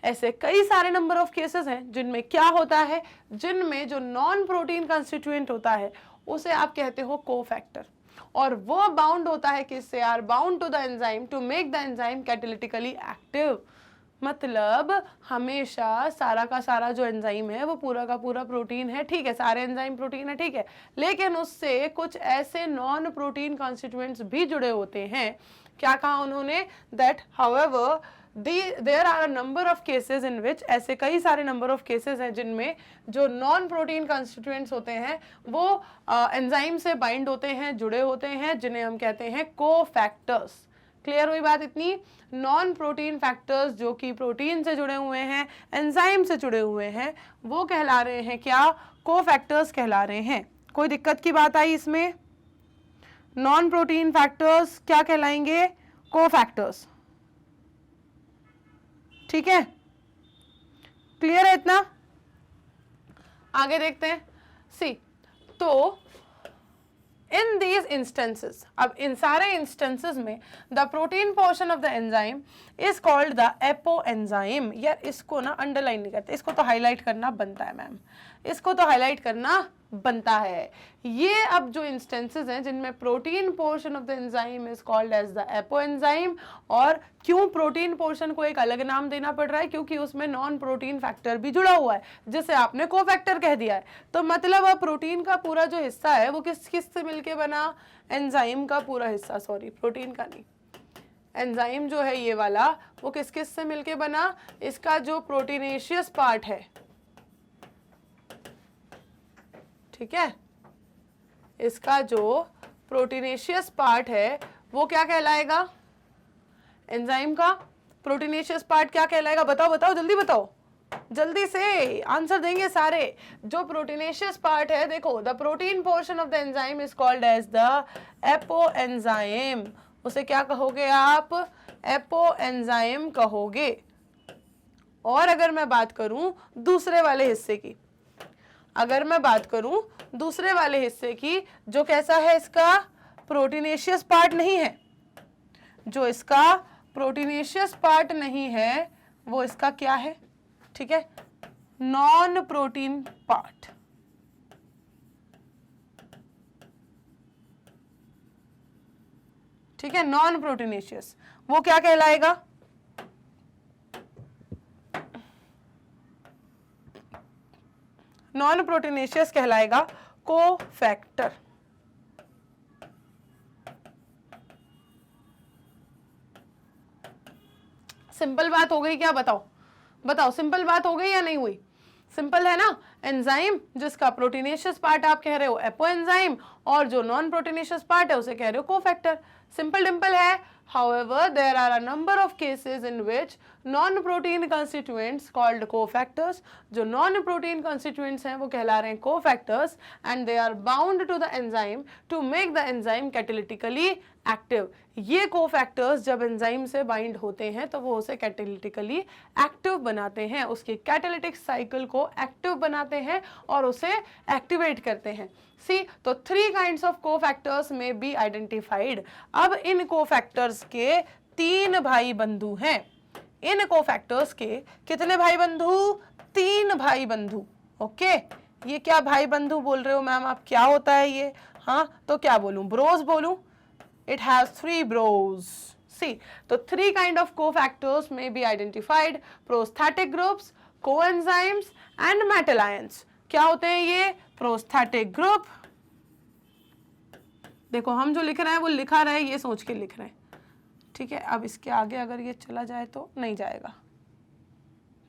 ऐसे कई सारे नंबर ऑफ केसेस हैं जिनमें क्या होता है, जिनमें जो नॉन प्रोटीन कंस्टिट्यूएंट होता है उसे आप कहते हो कोफैक्टर, और वो बाउंड होता है किससे, are bound to the enzyme to make the enzyme catalytically active. मतलब हमेशा सारा का सारा जो एंजाइम है वो पूरा का पूरा प्रोटीन है, ठीक है, सारे एंजाइम प्रोटीन है, ठीक है, लेकिन उससे कुछ ऐसे नॉन प्रोटीन कॉन्स्टिट्यूएंट्स भी जुड़े होते हैं। क्या कहा उन्होंने, that however there are a number of cases in which, ऐसे कई सारे नंबर ऑफ केसेस हैं जिनमें जो नॉन प्रोटीन कॉन्स्टिट्यूएंट्स होते हैं वो एंजाइम से बाइंड होते हैं, जुड़े होते हैं, जिन्हें हम कहते हैं कोफैक्टर्स। क्लियर हुई बात इतनी। नॉन प्रोटीन फैक्टर्स जो कि प्रोटीन से जुड़े हुए हैं, एंजाइम से जुड़े हुए हैं, वो कहला रहे हैं क्या, कोफैक्टर्स कहला रहे हैं। कोई दिक्कत की बात आई इसमें, नॉन प्रोटीन फैक्टर्स क्या कहलाएंगे, कोफैक्टर्स, ठीक है, क्लियर है इतना। आगे देखते हैं। सी, तो इन दीज इंस्टेंसेस, अब इन सारे इंस्टेंसेस में the protein portion of the enzyme is called the apo enzyme. यार इसको ना अंडरलाइन नहीं करते, इसको तो हाईलाइट करना बनता है मैम, इसको तो हाईलाइट करना बनता है। ये अब जो इंस्टेंसेस हैं जिनमें protein portion of the enzyme is called as the apo enzyme, और क्यों प्रोटीन पोर्शन को एक अलग नाम देना पड़ रहा है, क्योंकि उसमें नॉन प्रोटीन फैक्टर भी जुड़ा हुआ है जिसे आपने कोफैक्टर कह दिया है। तो मतलब अब प्रोटीन का पूरा जो हिस्सा है वो किस किस से मिलके बना, एंजाइम का पूरा हिस्सा, सॉरी प्रोटीन का नहीं, एंजाइम जो है ये वाला वो किस किस से मिलके बना, इसका जो प्रोटीनेशियस पार्ट है, ठीक है, इसका जो प्रोटीनेशियस पार्ट है वो क्या कहलाएगा, एंजाइम का प्रोटीनेशियस पार्ट क्या कहलाएगा, बताओ बताओ जल्दी बताओ, जल्दी से आंसर देंगे सारे। जो प्रोटीनेशियस पार्ट है, देखो the protein portion of the enzyme is called as the apo enzyme, उसे क्या कहोगे आप, एपो एंजाइम कहोगे। और अगर मैं बात करूं दूसरे वाले हिस्से की, अगर मैं बात करूं दूसरे वाले हिस्से की, जो कैसा है, इसका प्रोटीनेशियस पार्ट नहीं है, जो इसका प्रोटीनेशियस पार्ट नहीं है वो इसका क्या है, ठीक है, नॉन प्रोटीन पार्ट। ठीक है, नॉन प्रोटीनेशियस, वो क्या कहलाएगा, नॉन प्रोटीनेशियस कहलाएगा कोफैक्टर। सिंपल बात हो गई क्या, बताओ बताओ, सिंपल बात हो गई या नहीं हुई, सिंपल है ना। एंजाइम जिसका प्रोटीनेशियस पार्ट आप कह रहे हो एपो एंजाइम, और जो नॉन प्रोटीनेशियस पार्ट है उसे कह रहे हो कोफैक्टर। सिंपल डिम्पल है। However, there are a number of cases in which non-protein constituents called cofactors, जो non-protein constituents हैं वो कहला रहे हैं cofactors, and they are bound to the enzyme to make the enzyme catalytically active। ये cofactors जब एंजाइम से बाइंड होते हैं तो वो उसे कैटेलिटिकली एक्टिव बनाते हैं, उसकी कैटेलिटिक साइकिल को एक्टिव बनाते हैं और उसे एक्टिवेट करते हैं। सी, तो 3 काइंड्स ऑफ कोफैक्टर्स में बी आइडेंटिफाइड। अब इन कोफैक्टर्स के 3 भाई बंधु हैं। इन कोफैक्टर्स के कितने भाई बंधु, 3 भाई बंधु। ओके, ये क्या भाई बंधु बोल रहे हो मैम आप, क्या होता है ये, हाँ तो क्या बोलूं, ब्रोस बोलूं, it has 3 bros। See, तो 3 kind of cofactors may be identified: prosthetic groups, coenzymes and metal ions। क्या होते हैं ये, प्रोस्थेटिक ग्रुप, देखो हम जो लिख रहे हैं वो लिखा रहे ये सोच के लिख रहे हैं, ठीक है। अब इसके आगे अगर ये चला जाए तो नहीं जाएगा,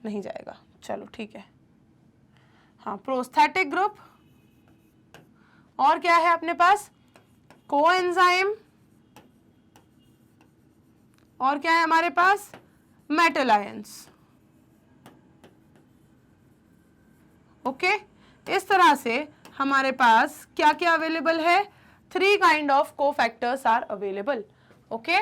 नहीं जाएगा, चलो ठीक है। हाँ, प्रोस्थेटिक ग्रुप, और क्या है अपने पास, कोएंजाइम, और क्या है हमारे पास, मेटल आयंस। ओके, इस तरह से हमारे पास क्या क्या अवेलेबल है, 3 kind of cofactors are available. Okay,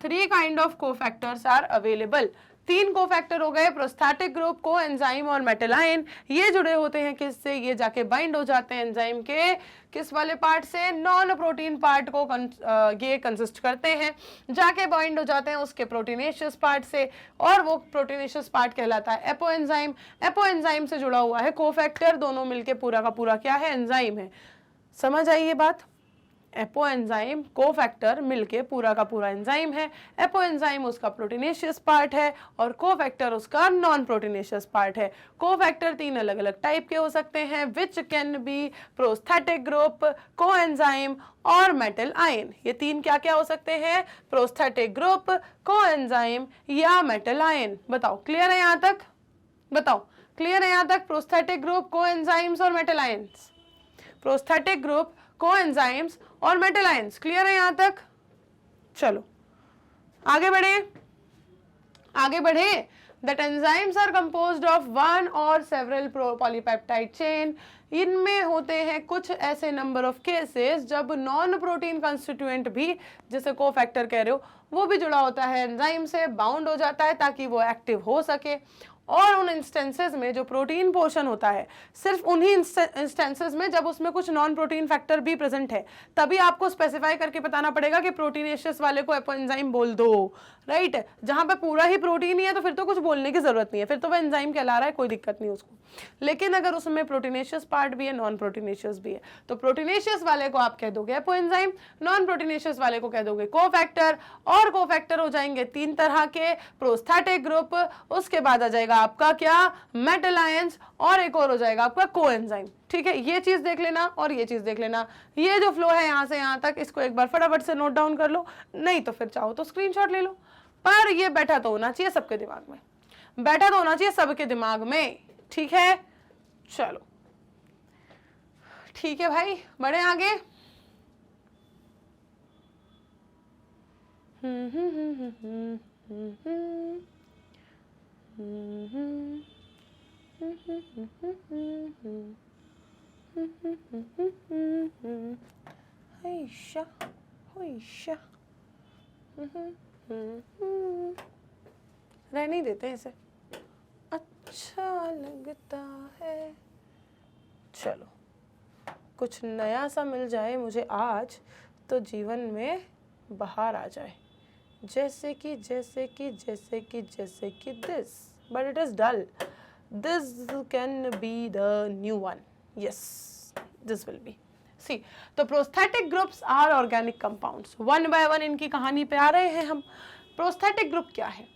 3 kind of cofactors are available. 3 cofactor हो गए, प्रोस्थेटिक ग्रुप, कोएंजाइम और मेटल आयन। ये जुड़े होते हैं किससे, ये जाके बाइंड हो जाते हैं एंजाइम के किस वाले पार्ट से, नॉन प्रोटीन पार्ट को ये कंसिस्ट करते हैं, जाके बाइंड हो जाते हैं उसके प्रोटीनेशियस पार्ट से, और वो प्रोटीनेशियस पार्ट कहलाता है एपो एंजाइम। एपो एंजाइम से जुड़ा हुआ है कोफैक्टर, दोनों मिलके पूरा का पूरा क्या है, एंजाइम है। समझ आई ये बात, एपो एंजाइम कोफैक्टर मिलके पूरा का पूरा एंजाइम है। एपो एंजाइम उसका प्रोटीनेशियस पार्ट है और कोफैक्टर उसका नॉन प्रोटीनेशियस पार्ट है। कोफैक्टर 3 अलग अलग टाइप के हो सकते हैं, which can be prosthetic group, coenzyme और मेटल आयन। ये 3 क्या क्या हो सकते हैं, प्रोस्थेटिक ग्रुप, कोएंजाइम या मेटल आयन। बताओ क्लियर है यहाँ तक, बताओ क्लियर है यहाँ तक, प्रोस्थेटिक ग्रुप, कोएंजाइम्स और metal ions, prosthetic group, coenzymes और मेटल आयंस, क्लियर है यहां तक। चलो आगे बढ़े, आगे बढ़े। That enzymes are composed of 1 और सेवरल पॉलीपेप्टाइड चेन। इनमें होते हैं कुछ ऐसे नंबर ऑफ केसेस जब नॉन प्रोटीन कंस्टिट्यूएंट भी, जैसे कोफैक्टर कह रहे हो, वो भी जुड़ा होता है एंजाइम से, बाउंड हो जाता है ताकि वो एक्टिव हो सके। और उन इंस्टेंसेस में जो प्रोटीन पोर्शन होता है, सिर्फ उन्हीं इंस्टेंसेस में जब उसमें कुछ नॉन प्रोटीन फैक्टर भी प्रेजेंट है, तभी आपको स्पेसिफाई करके बताना पड़ेगा कि प्रोटीनेशियस वाले को एपो एंजाइम बोल दो, राइट। जहां पे पूरा ही प्रोटीन ही है तो फिर तो कुछ बोलने की जरूरत नहीं है, फिर तो वह एंजाइम कहला रहा है, कोई दिक्कत नहीं उसको। लेकिन अगर उसमें प्रोटीनेशियस पार्ट भी है, नॉन प्रोटीनेशियस भी है, तो प्रोटीनेशियस वाले को आप कह दोगे एपो एंजाइम, नॉन प्रोटीनेशियस वाले को कह दोगे कोफैक्टर। और कोफैक्टर हो जाएंगे 3 तरह के, प्रोस्थेटिक ग्रुप, उसके बाद आ जाएगा आपका क्या, मेटल आयंस, और एक और हो जाएगा आपका कोएंजाइम। ठीक है, ये चीज देख लेना और ये चीज देख लेना। ये जो फ्लो है यहां से यहां तक, इसको एक बार फटाफट से नोट डाउन कर लो, नहीं तो फिर चाहो तो स्क्रीनशॉट ले लो, पर ये बैठा तो होना चाहिए सबके दिमाग में, बैठा तो होना चाहिए सबके दिमाग में। ठीक है, चलो ठीक है भाई, बढ़े आगे। रहने ही देते हैं इसे, अच्छा लगता है। चलो कुछ नया सा मिल जाए मुझे आज तो जीवन में बाहर आ जाए, जैसे कि this, but it is dull, this can be the new one, yes this will be. See, तो prosthetic groups are organic compounds. One by one इनकी कहानी पे आ रहे हैं हम। प्रोस्थेटिक ग्रुप क्या है?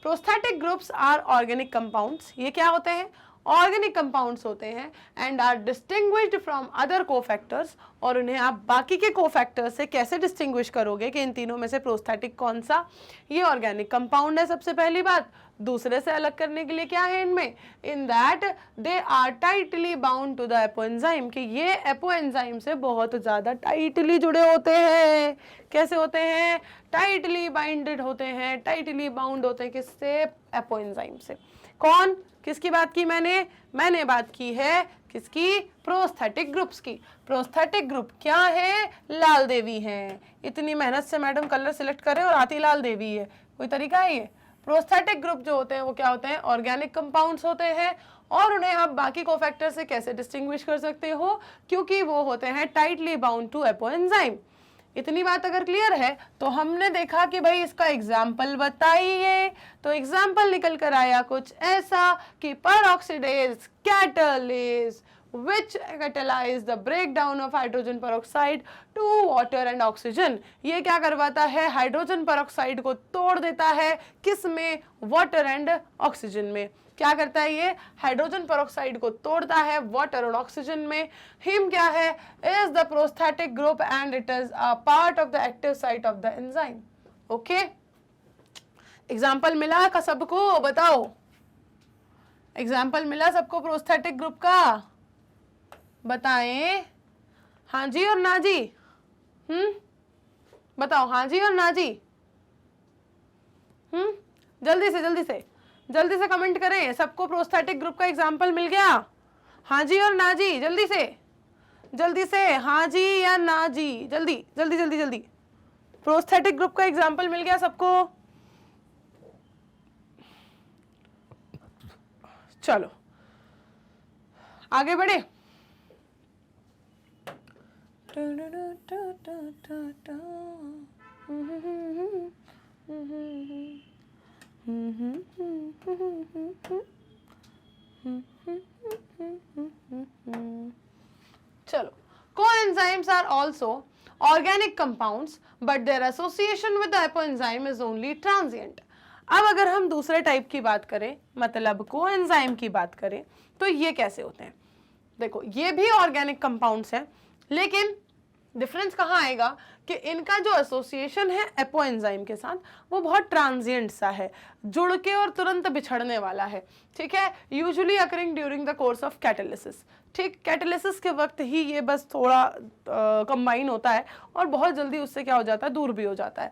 Prosthetic groups are organic compounds. ये क्या होते हैं? ऑर्गेनिक कंपाउंड्स होते हैं and are distinguished from other cofactors. और उन्हें आप बाकी के कोफैक्टर्स से कैसे डिस्टिंग्विश करोगे कि इन तीनों में से प्रोस्थेटिक कौन सा? ये ऑर्गेनिक कंपाउंड है सबसे पहली बात। दूसरे से अलग करने के लिए क्या है इनमें? In that they are tightly bound to the apoenzyme, कि ये एपोएंजाइम से बहुत ज्यादा टाइटली जुड़े होते हैं। कैसे होते हैं? टाइटली बाइंडेड होते हैं, टाइटली बाउंड होते हैं। किससे? एपोएंजाइम से। कौन? किसकी बात की मैंने बात की है किसकी? प्रोस्थेटिक ग्रुप्स की। प्रोस्थेटिक ग्रुप क्या है? लाल देवी है। इतनी मेहनत से मैडम कलर सिलेक्ट करे और आती लाल देवी है, कोई तरीका है ये? प्रोस्थेटिक ग्रुप जो होते हैं वो क्या होते हैं? ऑर्गेनिक कंपाउंड्स होते हैं। और उन्हें आप बाकी कोफैक्टर से कैसे डिस्टिंग्विश कर सकते हो? क्योंकि वो होते हैं टाइटली बाउंड टू एपोएंजाइम। इतनी बात अगर क्लियर है तो हमने देखा कि भाई इसका एग्जाम्पल बताइए। तो एग्जाम्पल निकल कर आया कुछ ऐसा कि peroxidase catalase which catalyze the breakdown of hydrogen peroxide to water and oxygen। ये क्या करवाता है? हाइड्रोजन पेरोक्साइड को तोड़ देता है। किस में? वाटर एंड ऑक्सीजन में। क्या करता है ये? हाइड्रोजन पेरोक्साइड को तोड़ता है वाटर और ऑक्सीजन में। हिम क्या है? Is the prosthetic group and it is a part of the active site of the enzyme. Okay, example मिला का सबको? बताओ, एग्जाम्पल मिला सबको प्रोस्थेटिक ग्रुप का? बताएं हाँ जी और ना जी। बताओ हाँ जी और ना जी। जल्दी से कमेंट करें। सबको प्रोस्थेटिक ग्रुप का एग्जाम्पल मिल गया? हाँ जी और ना जी, जल्दी से हाँ जी या ना जी, जल्दी। प्रोस्थेटिक ग्रुप का एग्जाम्पल मिल गया सबको? चलो आगे बढ़े। चलो, coenzymes are also organic compounds but their association with the epoenzyme is only transient। अब अगर हम दूसरे टाइप की बात करें, मतलब कोएंजाइम की बात करें, तो ये कैसे होते हैं? देखो, ये भी ऑर्गेनिक कंपाउंड्स हैं, लेकिन डिफरेंस कहाँ आएगा कि इनका जो एसोसिएशन है एपोएंजाइम के साथ वो बहुत ट्रांजिएंट सा है, जुड़ के और तुरंत बिछड़ने वाला है। ठीक है, usually occurring during the course of catalysis. ठीक, कैटालिसिस के वक्त ही ये बस थोड़ा कंबाइन होता है और बहुत जल्दी उससे क्या हो जाता है? दूर भी हो जाता है।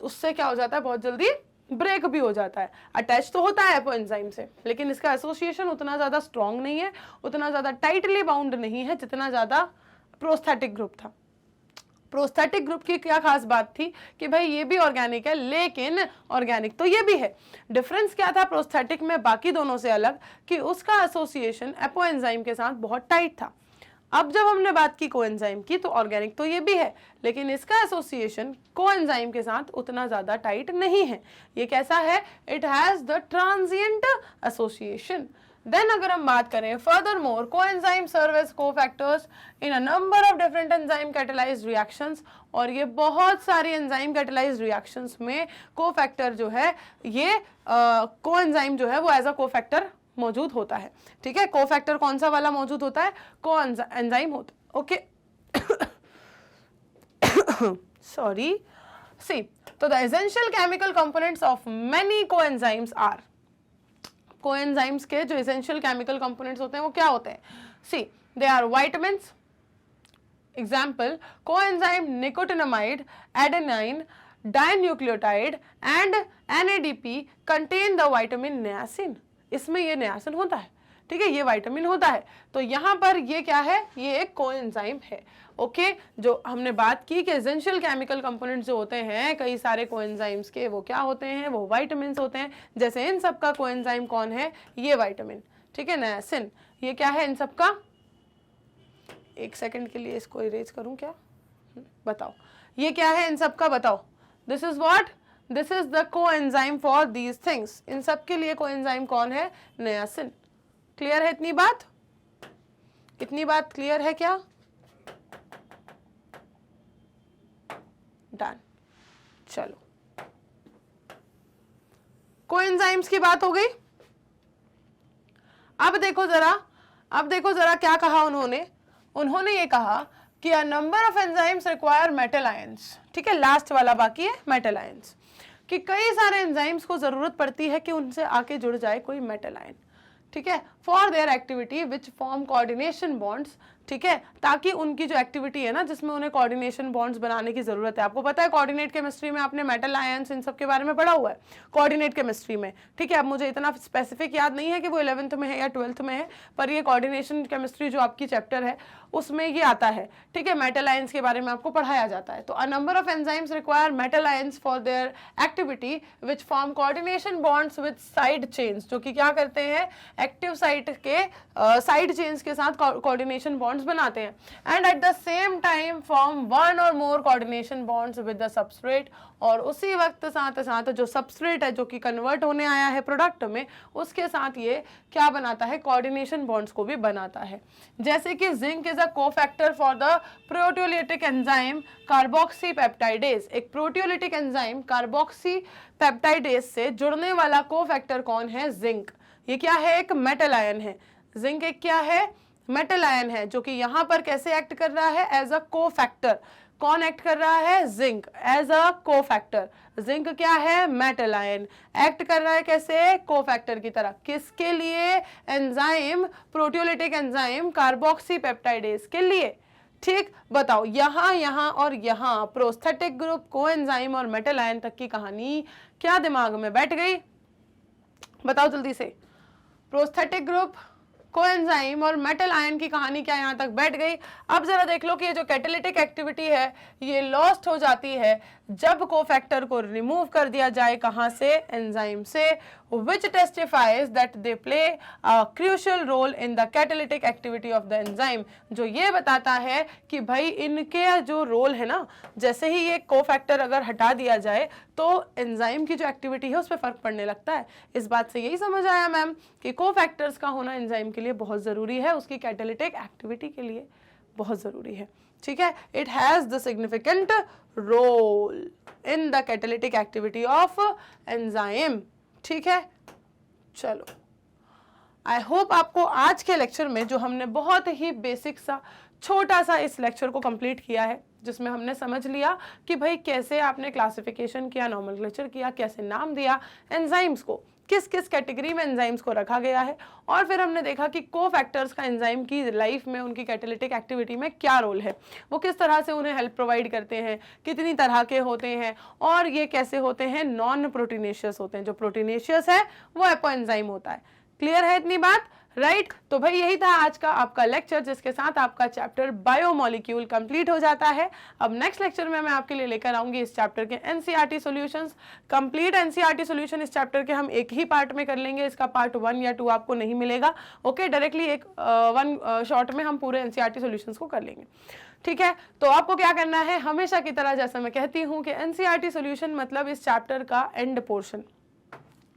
उससे क्या हो जाता है? बहुत जल्दी ब्रेक भी हो जाता है। अटैच तो होता है एपोएंजाइम से, लेकिन इसका एसोसिएशन उतना ज्यादा स्ट्रॉन्ग नहीं है, उतना ज्यादा टाइटली बाउंड नहीं है जितना ज्यादा प्रोस्थेटिक ग्रुप था। प्रोस्थेटिक ग्रुप की क्या खास बात थी कि भाई ये भी ऑर्गेनिक है, लेकिन ऑर्गेनिक तो ये भी है। डिफरेंस क्या था प्रोस्थेटिक में बाकी दोनों से अलग? कि उसका एसोसिएशन एपोएंजाइम के साथ बहुत टाइट था। अब जब हमने बात की कोएंजाइम की, तो ऑर्गेनिक तो ये भी है, लेकिन इसका एसोसिएशन कोएंजाइम के साथ उतना ज्यादा टाइट नहीं है। ये कैसा है? It has the transient association. Then अगर हम बात करें furthermore, coenzyme serve as cofactors in a number of different enzyme catalysed reactions. और ये बहुत सारी एंजाइम कैटालाइज्ड रिएक्शंस में कोफैक्टर जो है, ये कोएंजाइम जो है वो एज अ कोफैक्टर मौजूद होता है। ठीक है, कोफैक्टर कौन सा वाला मौजूद होता है? कोएंजाइम होता है। Okay, sorry. सी, तो the essential chemical components of many coenzymes are. Coenzymes के जो एसेंशियल केमिकल कंपोनेंट्स होते हैं वो क्या होते हैं? See, they are vitamins. Example, coenzyme nicotinamide, adenine, dinucleotide and NADP contain the vitamin niacin. इसमें ये नियासिन होता है। ठीक है, ये विटामिन होता है। तो यहाँ पर ये क्या है, ये एक कोएंजाइम है। ओके, जो हमने बात की कि एसेंशियल केमिकल कंपोनेंट्स जो होते हैं कई सारे कोएंजाइम्स के, वो क्या होते हैं, वो विटामिन्स होते हैं। जैसे इन सब का कोएंजाइम कौन है, ये विटामिन, ठीक है, नायसिन, ये क्या है इन सब का, एक सेकंड के लिए इसको इरेज करूं क्या, बताओ ये क्या है इन सब का, बताओ। This is what, this is the coenzyme for these things. इन सब के लिए कोएंजाइम कौन है, नायसिन। क्लियर है इतनी बात, इतनी बात क्लियर है क्या, डन। चलो कोएंजाइम्स की बात हो गई। अब देखो जरा, अब देखो जरा क्या कहा उन्होंने, उन्होंने ये कहा कि अ number of enzymes require metal ions, ठीक है, लास्ट वाला बाकी है मेटल आयंस, कि कई सारे एंजाइम्स को जरूरत पड़ती है कि उनसे आके जुड़ जाए कोई मेटल आयन, ठीक है, for their activity which form coordination bonds, ठीक है, ताकि उनकी जो एक्टिविटी है ना जिसमें उन्हें कोऑर्डिनेशन बॉन्ड्स बनाने की जरूरत है। आपको पता है कोऑर्डिनेट केमिस्ट्री में आपने मेटल आयंस इन सब के बारे में पढ़ा हुआ है कोऑर्डिनेट केमिस्ट्री में, ठीक है। अब मुझे इतना स्पेसिफिक याद नहीं है कि वो 11th में है या 12th में है, पर ये कोऑर्डिनेशन केमिस्ट्री जो आपकी चैप्टर है उसमें ये आता है, ठीक है, मेटल आयंस के बारे में आपको पढ़ाया जाता है। तो a number of enzymes require metal ions for their activity which form coordination bonds with side chains, जो कि क्या करते हैं, एक्टिव साइट के साइड चेन्स के साथ कोऑर्डिनेशन बॉन्ड्स बनाते हैं, and at the same time form one और more coordination bonds with the substrate, और उसी वक्त साथ साथ जो सबस्ट्रेट है जो कि कन्वर्ट होने आया है प्रोडक्ट में, उसके साथ ये क्या बनाता है, कोऑर्डिनेशन बॉन्ड्स को भी बनाता है। जैसे कि zinc is a cofactor for the proteolytic enzyme carboxy peptidase, एक प्रोटियोलिटिक एंजाइम कार्बोक्सी पेप्टाइडेज से जुड़ने वाला कोफैक्टर कौन है, जिंक। ये क्या है, एक मेटल आयन है, जिंक एक क्या है, मेटल आयन है, जो कि यहाँ पर कैसे एक्ट कर रहा है, एज अ कोफैक्टर। कौन एक्ट कर रहा है, zinc as a cofactor. Zinc क्या है, मेटल आयन, एक्ट कर रहा है कैसे, कोफैक्टर की तरह। किसके लिए, enzyme proteolytic enzyme carboxy peptidase के लिए, ठीक। बताओ यहाँ, यहाँ और यहाँ प्रोस्थेटिक ग्रुप, कोएंजाइम और मेटल आयन तक की कहानी क्या दिमाग में बैठ गई, बताओ जल्दी से। प्रोस्थेटिक ग्रुप, कोएंजाइम और मेटल आयन की कहानी क्या यहाँ तक बैठ गई। अब जरा देख लो कि ये जो कैटालिटिक एक्टिविटी है ये लॉस्ट हो जाती है जब कोफैक्टर को रिमूव कर दिया जाए, कहाँ से, एंजाइम से, which testifies that they play a crucial role in the catalytic activity of the enzyme, जो ये बताता है कि भाई इनके जो रोल है ना, जैसे ही ये कोफैक्टर अगर हटा दिया जाए तो एंजाइम की जो एक्टिविटी है उस पर फर्क पड़ने लगता है। इस बात से यही समझ आया मैम कि कोफैक्टर्स का होना एंजाइम के लिए बहुत ज़रूरी है, उसकी कैटालिटिक एक्टिविटी के लिए बहुत ज़रूरी है, ठीक है। It has the significant role in the catalytic activity of enzyme, ठीक है। चलो आई होप आपको आज के लेक्चर में जो हमने बहुत ही बेसिक सा छोटा सा इस लेक्चर को कंप्लीट किया है, जिसमें हमने समझ लिया कि भाई कैसे आपने क्लासिफिकेशन किया, नॉमेनक्लेचर किया, कैसे नाम दिया एंजाइम्स को, किस किस कैटेगरी में एंजाइम्स को रखा गया है, और फिर हमने देखा कि कोफैक्टर्स का एंजाइम की लाइफ में, उनकी कैटालिटिक एक्टिविटी में क्या रोल है, वो किस तरह से उन्हें हेल्प प्रोवाइड करते हैं, कितनी तरह के होते हैं, और ये कैसे होते हैं, नॉन प्रोटीनेशियस होते हैं। जो प्रोटीनेशियस है वो एपोएंजाइम होता है। क्लियर है इतनी बात, राइट। तो भाई यही था आज का आपका लेक्चर, जिसके साथ आपका चैप्टर बायोमोलिक्यूल कंप्लीट हो जाता है। अब नेक्स्ट लेक्चर में मैं आपके लिए लेकर आऊंगी इस चैप्टर के NCERT solutions. Complete NCERT solution इस चैप्टर के हम एक ही पार्ट में कर लेंगे, इसका पार्ट 1 या 2 आपको नहीं मिलेगा। ओके, डायरेक्टली एक वन शॉट में हम पूरे एनसीईआरटी सॉल्यूशंस को कर लेंगे, ठीक है। तो आपको क्या करना है, हमेशा की तरह जैसा मैं कहती हूँ कि एनसीईआरटी सॉल्यूशन मतलब इस चैप्टर का एंड पोर्शन,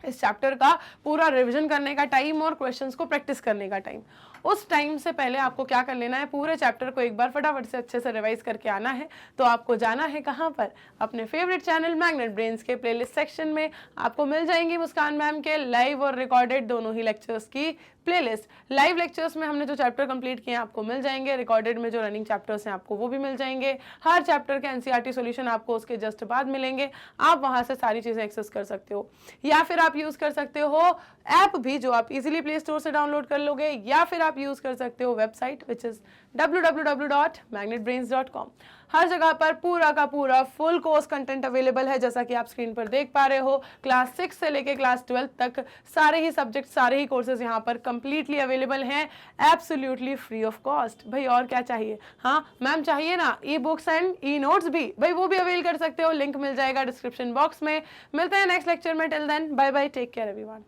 इस चैप्टर का पूरा रिवीजन करने का टाइम और क्वेश्चंस को प्रैक्टिस करने का टाइम। उस टाइम से पहले आपको क्या कर लेना है, पूरे चैप्टर को एक बार फटाफट से अच्छे से रिवाइज करके आना है। तो आपको जाना है कहाँ पर, अपने फेवरेट चैनल मैग्नेट ब्रेन्स के प्लेलिस्ट सेक्शन में आपको मिल जाएंगी मुस्कान मैम के लाइव और रिकॉर्डेड दोनों ही लेक्चर्स की प्लेलिस्ट। लाइव लेक्चर्स में हमने जो चैप्टर कंप्लीट किए हैं आपको मिल जाएंगे, रिकॉर्डेड में जो रनिंग चैप्टर्स हैं आपको वो भी मिल जाएंगे। हर चैप्टर के एनसीईआरटी सॉल्यूशन आपको उसके जस्ट बाद मिलेंगे, आप वहां से सारी चीजें एक्सेस कर सकते हो, या फिर आप यूज कर सकते हो ऐप भी जो आप इजीली प्ले स्टोर से डाउनलोड कर लोगे, या फिर आप यूज कर सकते हो वेबसाइट विच इज www.magnetbrains.com। हर जगह पर पूरा का पूरा फुल कोर्स कंटेंट अवेलेबल है, जैसा कि आप स्क्रीन पर देख पा रहे हो। क्लास 6 से लेके क्लास 12 तक सारे ही सब्जेक्ट, सारे ही कोर्सेज यहाँ पर कंप्लीटली अवेलेबल हैं, एब्सोल्युटली फ्री ऑफ कॉस्ट। भाई और क्या चाहिए? हाँ मैम चाहिए ना e books and e notes भी, भाई वो भी अवेल कर सकते हो, लिंक मिल जाएगा डिस्क्रिप्शन बॉक्स में। मिलते हैं नेक्स्ट लेक्चर में, till then bye bye, take care everyone.